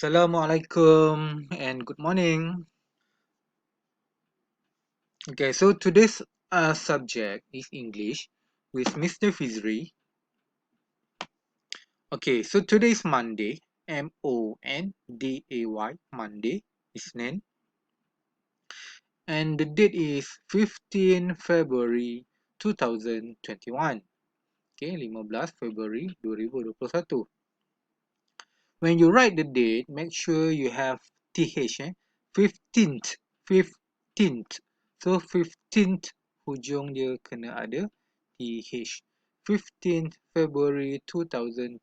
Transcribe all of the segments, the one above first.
Assalamualaikum and good morning. Okay, so today's subject is English with Mr. Fizri. Okay, so today is Monday, Monday, Monday, Isnin, and the date is 15 February 2021. Okay, 15 Februari 2021. When you write the date, make sure you have TH, 15th, 15th. So 15th, hujung dia kena ada TH. 15th February 2021.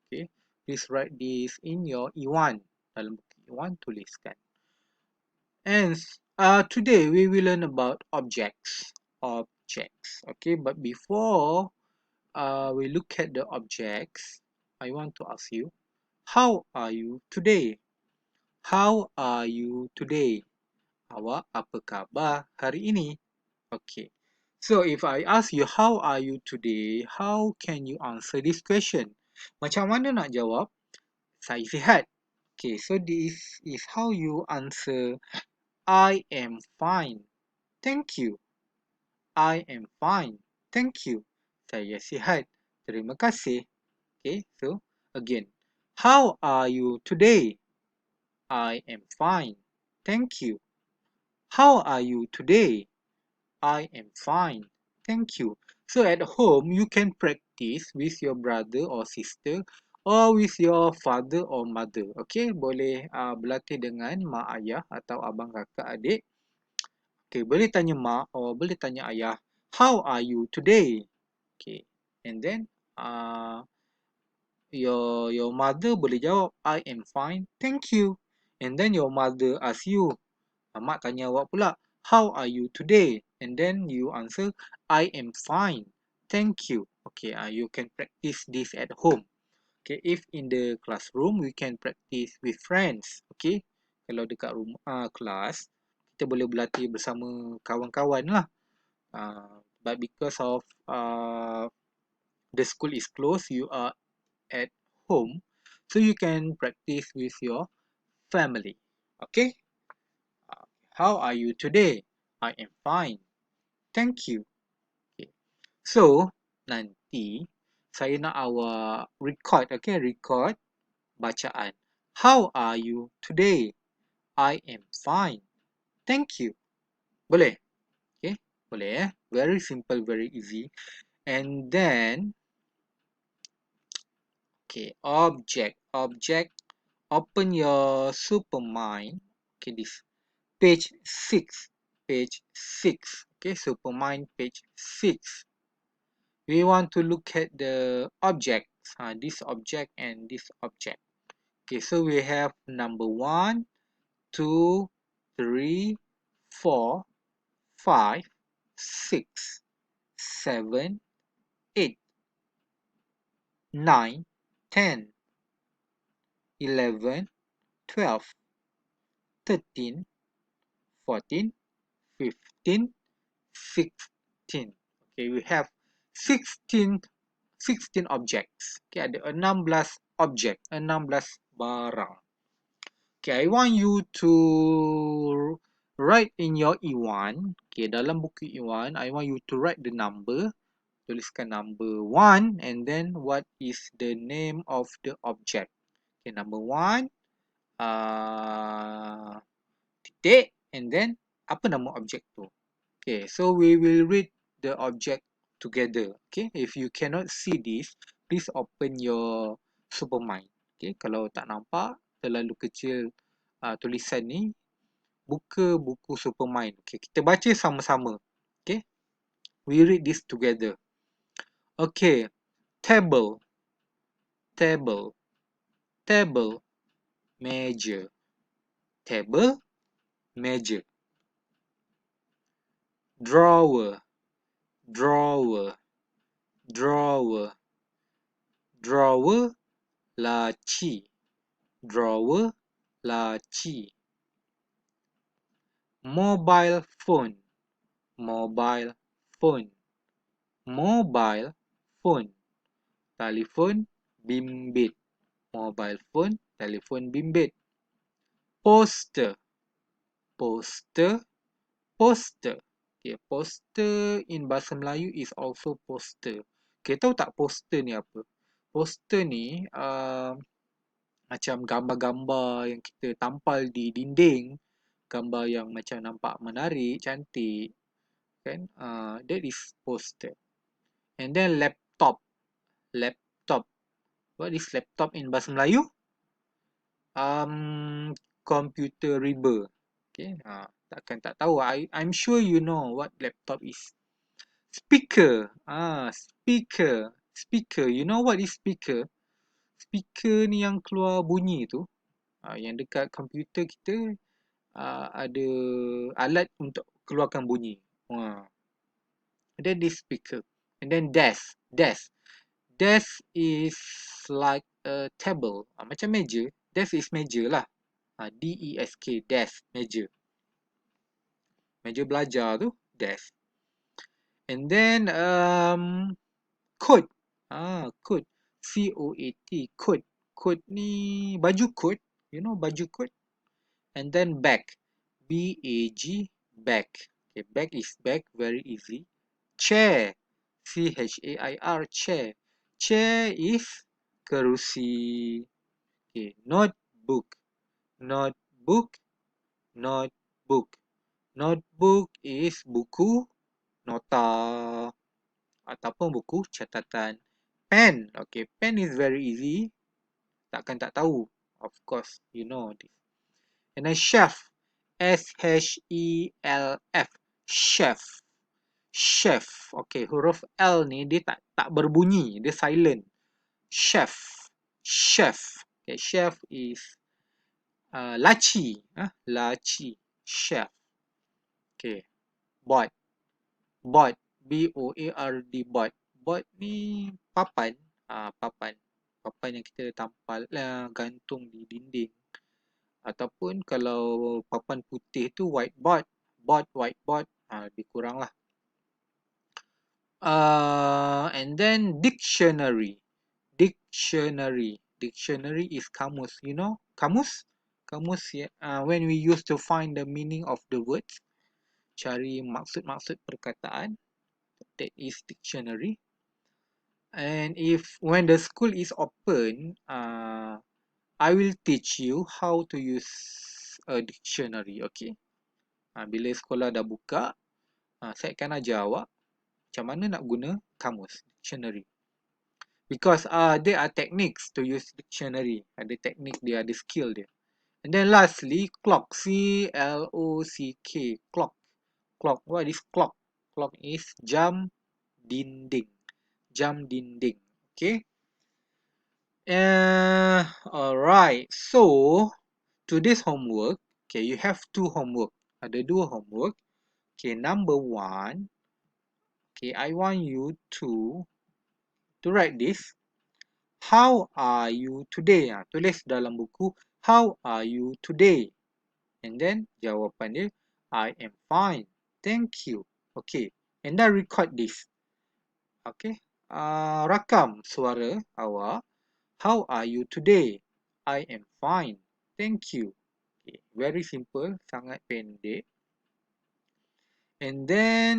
Okay, please write this in your E1. Dalam buku E1, tuliskan. And today we will learn about objects. Okay, but before we look at the objects, I want to ask you, how are you today? How are you today? Awak apa khabar hari ini? Okay. So if I ask you how are you today, how can you answer this question? Macam mana nak jawab? Saya sihat. Okay, so this is how you answer I am fine. Thank you. I am fine. Thank you. Saya sihat. Terima kasih. Okay, so again, how are you today? I am fine. Thank you. How are you today? I am fine. Thank you. So at home, you can practice with your brother or sister or with your father or mother. Okay, boleh berlatih dengan mak ayah atau abang kakak adik. Okay, boleh tanya mak or boleh tanya ayah, how are you today? Okay, and then your mother boleh jawab, I am fine, thank you. And then your mother ask you, mak tanya awak pula, how are you today? And then you answer, I am fine, thank you. Okay, you can practice this at home. Okay, if in the classroom, we can practice with friends. Okay, kalau dekat rumah kelas, kita boleh berlatih bersama kawan-kawan lah. But because of the school is closed, you are at home, so you can practice with your family. Okay, how are you today? I am fine, thank you. Okay. So nanti saya nak awak record, okay, record bacaan. How are you today? I am fine, thank you. Boleh? Okay, boleh. Very simple, very easy. And then, okay, object. Open your Supermind. Okay, this page 6. Okay, Supermind page 6. We want to look at the objects. This object and this object. Okay, so we have number 1, 2, 3, 4, 5, 6, 7, 8, 9, 10, 11, 12, 13, 14, 15, 16. Okay, we have 16 objects. Okay, ada 16 objek, 16 barang. Okay, I want you to write in your E1. Okay, dalam buku E1, I want you to write the number. Tuliskan number 1 and then what is the name of the object. Okay, number 1, titik, and then apa nama objek tu. Okay, so we will read the object together. Okay, if you cannot see this, please open your Supermind. Okay, kalau tak nampak terlalu kecil tulisan ni, buka buku Supermind. Okay, kita baca sama-sama. Okay, we read this together. Okay, table, meja, table, meja. Drawer, laci, mobile phone, telefon bimbit, mobile phone, telefon bimbit. Poster, poster, poster. Okay, poster in bahasa Melayu is also poster. Okay, tahu tak poster ni apa? Poster ni macam gambar-gambar yang kita tampal di dinding, gambar yang macam nampak menarik, cantik, kan? That is poster. And then laptop, laptop. What is laptop in bahasa Melayu? Computer reader. Okay, takkan tak tahu. I'm sure you know what laptop is. Speaker, speaker, speaker. You know what is speaker? Speaker ni yang keluar bunyi tu, yang dekat komputer kita ada alat untuk keluarkan bunyi. That is speaker. And then desk, desk. Desk is like a table, macam meja. Desk is meja lah. D-E-S-K, desk, meja. Meja belajar tu, desk. And then coat. Coat. C-O-A-T, coat. Coat ni baju coat. You know baju coat. And then bag. B-A-G, bag. Okay, bag is bag, very easy. Chair. C-H-A-I-R, chair. Chair is kerusi. Okay, notebook. Notebook. Notebook. Notebook is buku nota ataupun buku catatan. Pen. Okay, pen is very easy. Takkan tak tahu. Of course, you know this. And then chef. S-H-E-L-F. Chef. Chef. Okay, huruf L ni dia tak berbunyi. Dia silent. Chef. Chef. Okay, chef is laci. Laci. Chef. Okay. Board. Board. B-O-A-R-D. Board. Board ni papan. Papan. Papan yang kita tampal gantung di dinding. Ataupun kalau papan putih tu whiteboard. Board, whiteboard. Lebih kurang lah. And then dictionary. Dictionary. Dictionary is kamus. You know kamus? Kamus, when we used to find the meaning of the words. Cari maksud-maksud perkataan. That is dictionary. And when the school is open, I will teach you how to use a dictionary. Okay. Bila sekolah dah buka, saya akan ajar awak macam mana nak guna kamus, dictionary. Because there are techniques to use dictionary. Ada teknik dia, ada skill dia. And then lastly, clock. C-L-O-C-K. Clock. Clock. What is clock? Clock is jam dinding. Jam dinding. Okay. Alright. So, today's homework. Okay, you have two homework. Ada dua homework. Okay, number one. Okay, I want you to write this. How are you today? Tulis dalam buku. How are you today? And then jawapan dia, I am fine. Thank you. Okay. And then record this. Okay. Rakam suara awak. How are you today? I am fine. Thank you. Okay. Very simple. Sangat pendek. And then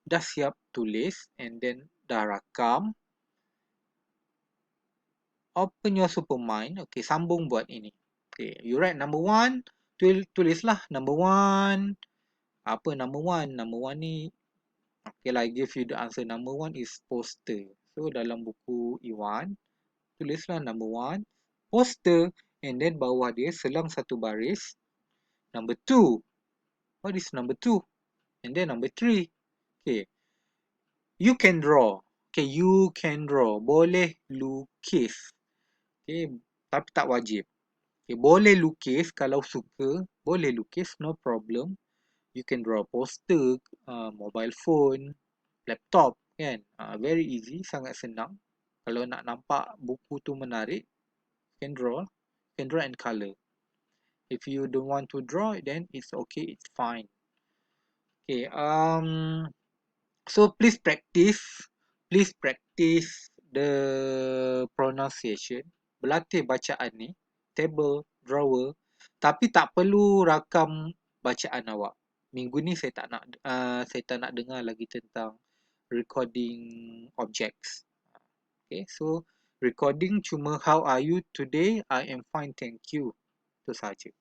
dah siap tulis. And then dah rakam. Open your Supermind. Okay. Sambung buat ini. Okay. You write number one. Tulislah number one. Apa number one? Number one ni. Okay lah, I give you the answer. Number one is poster. So, dalam buku Iwan, tulislah number one, poster. And then bawah dia, selang satu baris. Number two. What is number two? And then number three. Okay. You can draw. Okay, you can draw. Boleh lukis. Okay, tapi tak wajib. Okay, boleh lukis kalau suka. Boleh lukis, no problem. You can draw poster, mobile phone, laptop, kan? Very easy, sangat senang. Kalau nak nampak buku tu menarik, you can draw. You can draw and colour. If you don't want to draw, then it's okay, it's fine. Okay, so please practice the pronunciation. berlatih bacaan ni, table, drawer, tapi tak perlu rakam bacaan awak. Minggu ni saya tak nak dengar lagi tentang recording objects. Okay, so recording cuma how are you today? I am fine, thank you. Itu saja.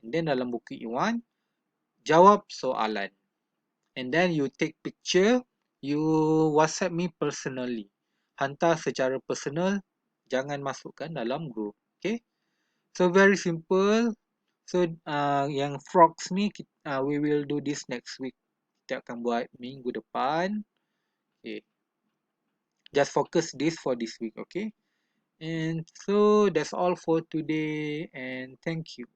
And then dalam buku Iwan, jawab soalan. And then you take picture, you WhatsApp me personally. Hantar secara personal, jangan masukkan dalam group. Okay? So very simple. So yang frogs ni we will do this next week. Kita akan buat minggu depan. Okay. Just focus this for this week, okay? And so that's all for today and thank you.